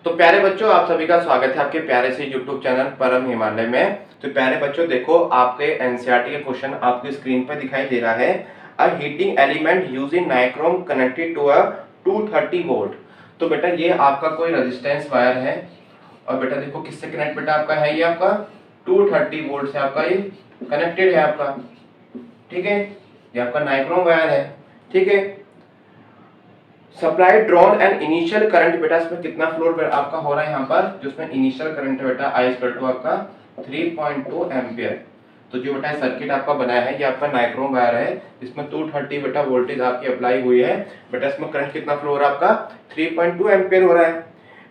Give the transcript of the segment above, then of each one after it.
तो प्यारे बच्चों, आप सभी का स्वागत है आपके प्यारे से यूट्यूब चैनल परम हिमालय में। तो प्यारे बच्चों, देखो आपके एनसीईआरटी का क्वेश्चन आपकी स्क्रीन पर दिखाई दे रहा है। A heating element using nichrome connected to a 230 volt. तो बेटा ये आपका कोई रेजिस्टेंस वायर है और बेटा देखो किससे कनेक्ट बेटा आपका है, ये आपका 230 वोल्ट से आपका ये कनेक्टेड है आपका। ठीक है, ये आपका नाइक्रोम वायर है। ठीक है, supply drawn and initial current बेटा इसमें कितना फ्लो आपका हो रहा है यहाँ पर, जो इसमें इनिशियल करंट है बेटा आई इक्वल टू आपका 3.2 एम्पियर। तो जो बेटा सर्किट आपका बनाया है ये आपका नाइक्रोम वायर है, इसमें 230 बेटा वोल्टेज आपकी अप्लाई हुई है। बेटा इसमें करंट कितना फ्लो हो रहा है आपका 3.2 एम्पियर हो रहा है,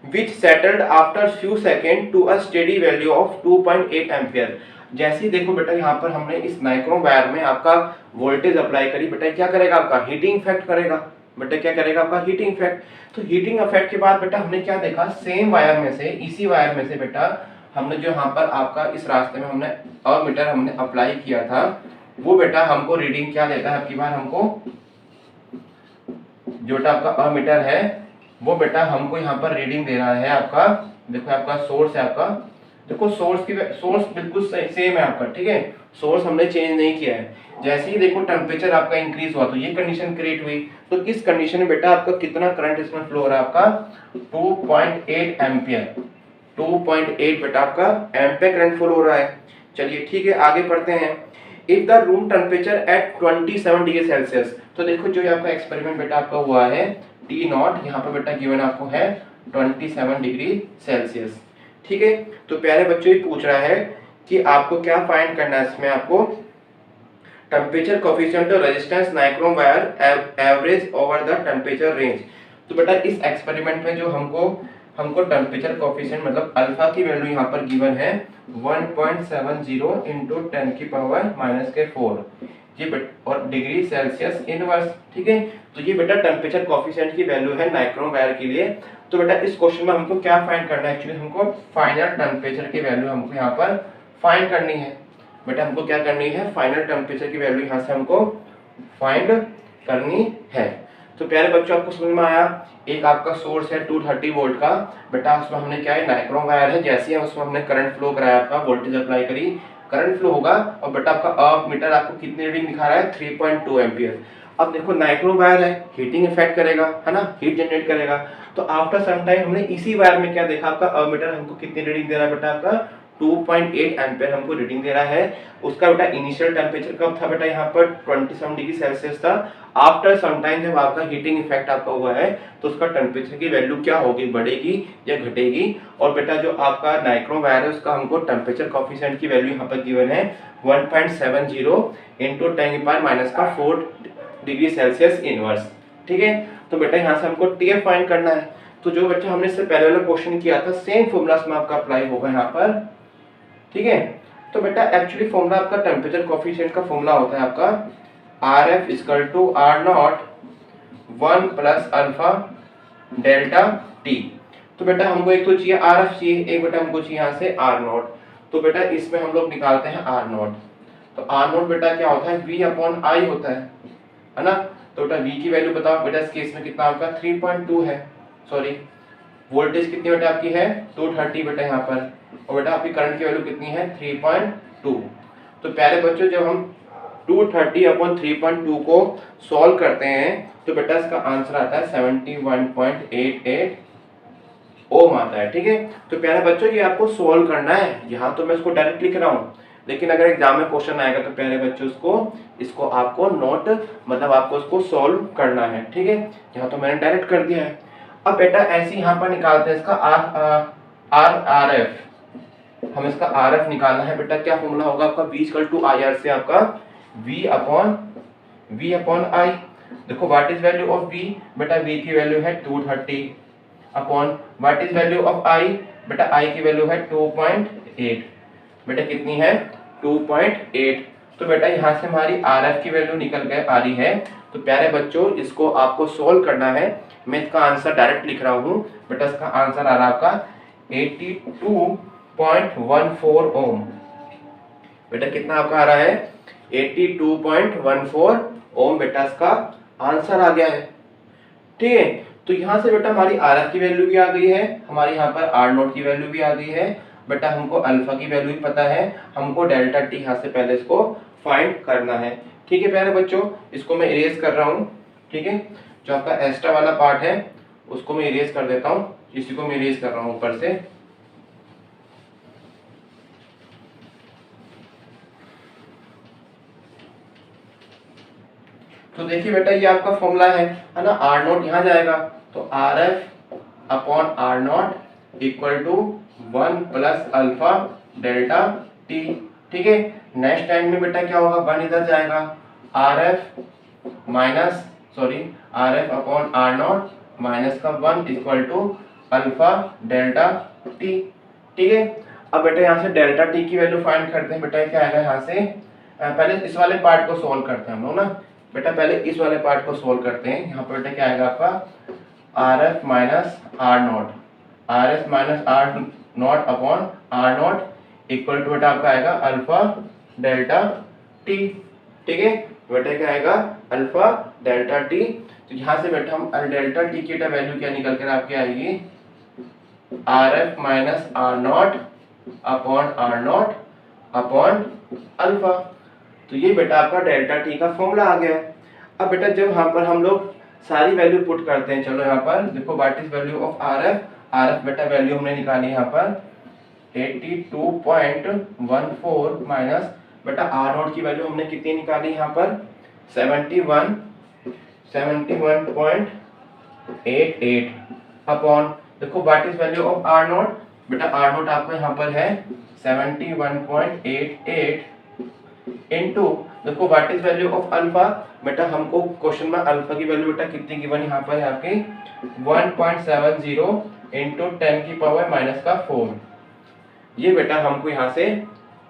which settled after few second to a steady value of 2.8 ampere. जैसे ही देखो बेटा यहाँ पर हमने इस नाइक्रोम वायर में आपका वोल्टेज अप्लाई करी, बेटा क्या करेगा आपका हीटिंग इफेक्ट करेगा। बेटा क्या करेगा आपका हीटिंग इफेक्ट। तो हीटिंग इफेक्ट के बाद बेटा हमने क्या देखा, सेम वायर में से, इसी वायर में से बेटा हमने जो यहाँ पर आपका इस रास्ते में हमने अमीटर हमने अप्लाई किया था, वो बेटा हमको रीडिंग क्या देता है आपकी बार, हमको जो बेटा आपका अमीटर है वो बेटा हमको यहाँ पर रीडिंग दे रहा है आपका। देखो आपका सोर्स है आपका, देखो सोर्स बिल्कुल सेम है आपका। ठीक है, सोर्स हमने चेंज नहीं किया है। जैसे ही देखो टेम्परेचर आपका इंक्रीज हुआ तो ये कंडीशन क्रिएट हुई। तो इस कंडीशन में बेटा आपका कितना करंट इसमें फ्लो हो रहा है आपका 2.8 एम्पियर। 2.8 बेटा आपका एम्पियर करंट फ्लो हो रहा है। चलिए ठीक है, आगे पढ़ते हैं। If the room temperature at 27 degree Celsius. तो देखो जो ये आपका एक्सपेरिमेंट बेटा आपका हुआ है टी नॉट, यहाँ पर बेटा गिवन आपको है 27 डिग्री सेल्सियस। ठीक है, तो प्यारे बच्चों ये पूछ रहा है कि आपको क्या फाइंड करना है इसमें, आपको टेम्परेचर कोफिशिएंट और resistance nichrome wire average over the temperature range. तो बेटा इस एक्सपेरिमेंट में जो हमको टेम्परेचर कोफिशिएंट मतलब अल्फा की वैल्यू यहाँ पर गिवन है 1.70 इंटू 10 की पावर -4 ये और डिग्री सेल्सियस इनवर्स। ठीक है, तो ये बेटा टेम्परेचर कोफिशिएंट की वैल्यू है नाइक्रोम वायर के लिए। तो बेटा इस क्वेश्चन में हमको क्या फाइंड करना है, एक्चुअली हमको फाइनल टेम्परेचर की वैल्यू हमको यहाँ पर फाइंड करनी है। बेटा हमको क्या करनी है, फाइनल टेम्परेचर की वैल्यू यहाँ से हमको फाइंड करनी है। तो प्यारे बच्चों आपको समझ में आया, एक आपका सोर्स है 230 वोल्ट का, बेटा उसमें हमने क्या है नाइक्रोम वायर है, जैसे ही उसमें हमने करंट फ्लो कराया आपका वोल्टेज अप्लाई करी, करंट फ्लो होगा और बेटा आपका अप मीटर आपको कितनी रीडिंग दिखा रहा है 3.2 एम्पियर। अब देखो नाइक्रोम वायर है, हीटिंग इफेक्ट करेगा है ना, हीट जनरेट करेगा। तो आफ्टर सम टाइम हमने इसी वायर में क्या देखा, आपका अप मीटर हमको कितनी रीडिंग दे रहा है बेटा आपका 2.8 एम्पियर हमको रीडिंग दे रहा है। उसका बेटा इनिशियल टेम्परेचर कब था बेटा यहाँ पर 27 डिग्री सेल्सियस था। आफ्टर सम टाइम जब आपका हीटिंग इफेक्ट आपका हुआ है तो उसका टेम्परेचर की वैल्यू क्या होगी, बढ़ेगी या घटेगी। और बेटा जो आपका नाइक्रोम वायर है उसका हमको टेम्परेचर कोफिशिएंट की वैल्यू यहाँ पर गिवन है 1.70 इंटू 10⁻⁴ डिग्री सेल्सियस इनवर्स। ठीक है, तो बेटा यहाँ से हमको टीएफ फाइंड करना है। तो जो बच्चा हमने इससे पहले वाला क्वेश्चन किया था सेम फॉर्मूला में आपका अप्लाई होगा यहाँ पर। ठीक है, तो बेटा एक्चुअली फॉर्मूला आपका टेम्परेचर कोफिशिएंट का फॉर्मूला होता है आपका RF equal to R0 1 plus alpha delta T। तो बेटा हमको एक तो चाहिए RF चाहिए, एक बेटा हमको चाहिए यहाँ से R0। तो बेटा इसमें हम लोग निकालते हैं R0। तो R0 बेटा क्या होता है V/I होता है ना। तो बेटा V की वैल्यू बताओ, बेटा इस केस में कितना आपका 3.2 है, सॉरी वोल्टेज कितनी बेटा आपकी है 230 बेटा यहाँ पर, और बेटा आपकी करंट की वैल्यू कितनी है 3.2। तो प्यारे बच्चों जब हम 230/3.2 को सॉल्व करते हैं तो बेटा इसका आंसर आता है 71.88 ओम आता है। ठीक है, तो प्यारे बच्चों ये आपको सॉल्व करना है। यहाँ तो मैं इसको डायरेक्ट लिख रहा हूँ, लेकिन अगर एग्जाम में क्वेश्चन आएगा तो प्यारे बच्चों इसको आपको नोट मतलब आपको इसको सॉल्व करना है। ठीक है, यहाँ तो मैंने डायरेक्ट कर दिया है। अब बेटा ऐसे यहाँ पर निकालते हैं इसका RF। हम इसका RF निकालना है बेटा, क्या फॉर्मूला होगा आपका V = IR से आपका V/I। देखो what is value of V, बेटा V की वैल्यू है 230 upon what is value of I, बेटा I की वैल्यू है 2.8। बेटा कितनी है 2.8। तो बेटा यहाँ से हमारी RF की वैल्यू निकल के आ रही है। तो प्यारे बच्चों इसको आपको सोल्व करना है। मैं इसका आंसर डायरेक्ट लिख रहा हूँ, बेटा इसका आंसर आ रहा है आपका 82.14 ओम। बेटा कितना आपका आ रहा है 82.14 ओम, बेटा इसका आंसर आ गया है। ठीक है, तो यहाँ से बेटा हमारी आर एफ की वैल्यू भी आ गई है, हमारी यहाँ पर आर नोट की वैल्यू भी आ गई है बेटा, हमको अल्फा की वैल्यू भी पता है, हमको डेल्टा टी यहाँ से पहले इसको फाइंड करना है। ठीक है प्यारे बच्चों, इसको मैं इरेज कर रहा हूँ। ठीक है, जो आपका एक्स्ट्रा वाला पार्ट है उसको मैं इरेज कर देता हूँ, इसी को मैं इरेज कर रहा हूँ ऊपर से। तो देखिए बेटा ये आपका फॉर्मूला है ना, आर नोट यहाँ जाएगा तो R F upon R naught equal to 1 plus alpha delta T. ठीक है, नेक्स्ट टाइम में बेटा क्या होगा, 1 इधर जाएगा, R F minus R F upon R naught minus का 1 equal to alpha delta T. ठीक है, अब बेटा यहाँ से डेल्टा टी की वैल्यू फाइंड करते हैं बेटा, क्या आएगा यहाँ से, पहले इस वाले पार्ट को सोल्व करते हैं हम लोग ना बेटा, पहले इस वाले पार्ट को सोल्व करते हैं। यहाँ पर बेटा क्या आएगा आपका R F minus R naught, R F minus R naught upon R naught equal to बेटा आपका आएगा अल्फा डेल्टा टी। ठीक है बेटा, क्या आएगा अल्फा डेल्टा टी। तो यहाँ से बेटा हम डेल्टा टी की वैल्यू क्या निकल कर आपकी आएगी, R F minus R naught upon alpha. तो ये बेटा आपका डेल्टा टी का फॉर्मूला आ गया। अब बेटा जब यहाँ पर हम लोग सारी वैल्यू पुट करते हैं, चलो यहाँ पर देखो what is value of R F, R F बेटा वैल्यू हमने निकाली यहाँ पर 82.14 माइनस बेटा आर नॉट की वैल्यू हमने कितनी निकाली यहाँ पर 71.88 अपॉन देखो what is value of R naught, बेटा आर नॉट आपको यहाँ पर है 71.88 इनटू देखो what is value of alpha, बेटा हमको क्वेश्चन में अल्फा की वैल्यू बेटा कितनी गिवन यहाँ पर है आपकी 1.70 इंटू 10 की पावर माइनस का 4, ये बेटा हमको यहाँ से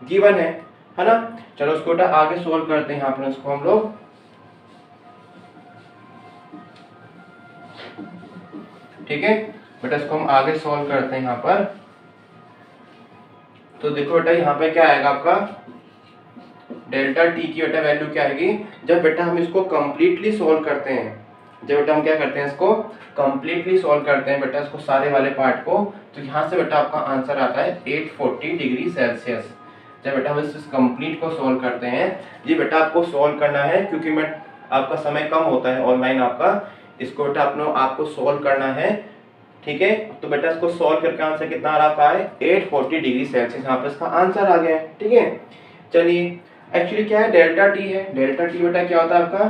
गिवन है ना। चलो उसको बेटा आगे सोल्व करते हैं यहाँ पर उसको हम लोग। ठीक है बेटा, इसको हम आगे सोल्व करते हैं यहाँ पर। तो देखो बेटा यहाँ पे क्या आएगा आपका डेल्टा टी की बेटा वैल्यू क्या आएगी, जब बेटा हम इसको कंप्लीटली सोल्व करते हैं, जब बेटा हम क्या करते हैं इसको कंप्लीटली सोल्व करते हैं बेटा इसको सारे वाले पार्ट को, तो यहाँ से बेटा आपका आंसर आता है 840 डिग्री सेल्सियस। जब बेटा हम इस कंप्लीट को सोल्व करते हैं, ये बेटा आपको सोल्व करना है क्योंकि मैं आपका समय कम होता है ऑनलाइन आपका, इसको बेटा आपको सोल्व करना है। ठीक है, तो बेटा इसको सोल्व करके आंसर कितना आ रहा है 840 डिग्री सेल्सियस, यहाँ पे इसका आंसर आ गया है। ठीक है, चलिए एक्चुअली क्या है डेल्टा टी है, डेल्टा टी बेटा क्या होता है आपका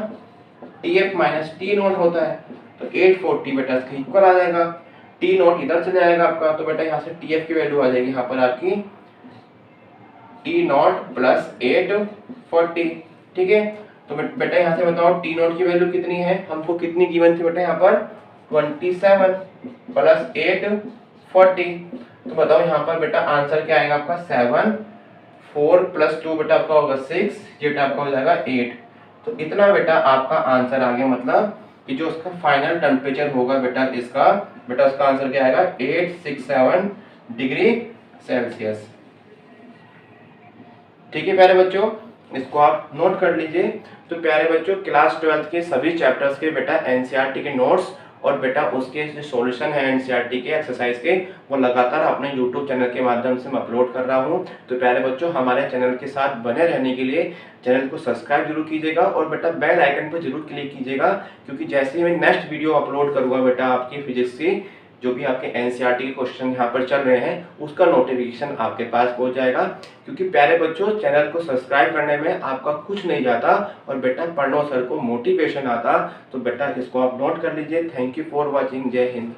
T F minus T note होता है, तो 840 बेटा इसका इक्वल आ जाएगा, टी नोट इधर चले जाएगा आपका, तो बेटा यहाँ से टी एफ की वैल्यू आ जाएगी यहाँ पर आपकी टी नोट प्लस 840। ठीक है, तो बेटा यहाँ से बताओ टी नोट की वैल्यू कितनी है, हमको कितनी गिवन थी बेटा यहाँ पर 27 प्लस 840, तो बताओ यहाँ पर बेटा आंसर क्या आएगा आपका 7, 4 प्लस 2 बेटा आपका होगा 6, ये बेटा आपका हो जाएगा 8। तो इतना बेटा आपका आंसर आ गया, मतलब कि जो उसका फाइनल टेम्परेचर होगा बेटा इसका, बेटा उसका आंसर क्या आएगा 867 डिग्री सेल्सियस। ठीक है प्यारे बच्चों, इसको आप नोट कर लीजिए। तो प्यारे बच्चों क्लास 12 के सभी चैप्टर्स के बेटा एनसीईआरटी के नोट्स और बेटा उसके जो सॉल्यूशन है एनसीईआरटी के एक्सरसाइज के, वो लगातार अपने यूट्यूब चैनल के माध्यम से मैं अपलोड कर रहा हूँ। तो प्यारे बच्चों हमारे चैनल के साथ बने रहने के लिए चैनल को सब्सक्राइब जरूर कीजिएगा और बेटा बेल आइकन पर जरूर क्लिक कीजिएगा, क्योंकि जैसे ही मैं नेक्स्ट वीडियो अपलोड करूँगा बेटा आपकी फिजिक्स की जो भी आपके एनसीईआरटी के क्वेश्चन यहाँ पर चल रहे हैं उसका नोटिफिकेशन आपके पास पहुँच जाएगा। क्योंकि प्यारे बच्चों चैनल को सब्सक्राइब करने में आपका कुछ नहीं जाता और बेटा पढ़ो सर को मोटिवेशन आता, तो बेटा इसको आप नोट कर लीजिए। थैंक यू फॉर वॉचिंग, जय हिंद।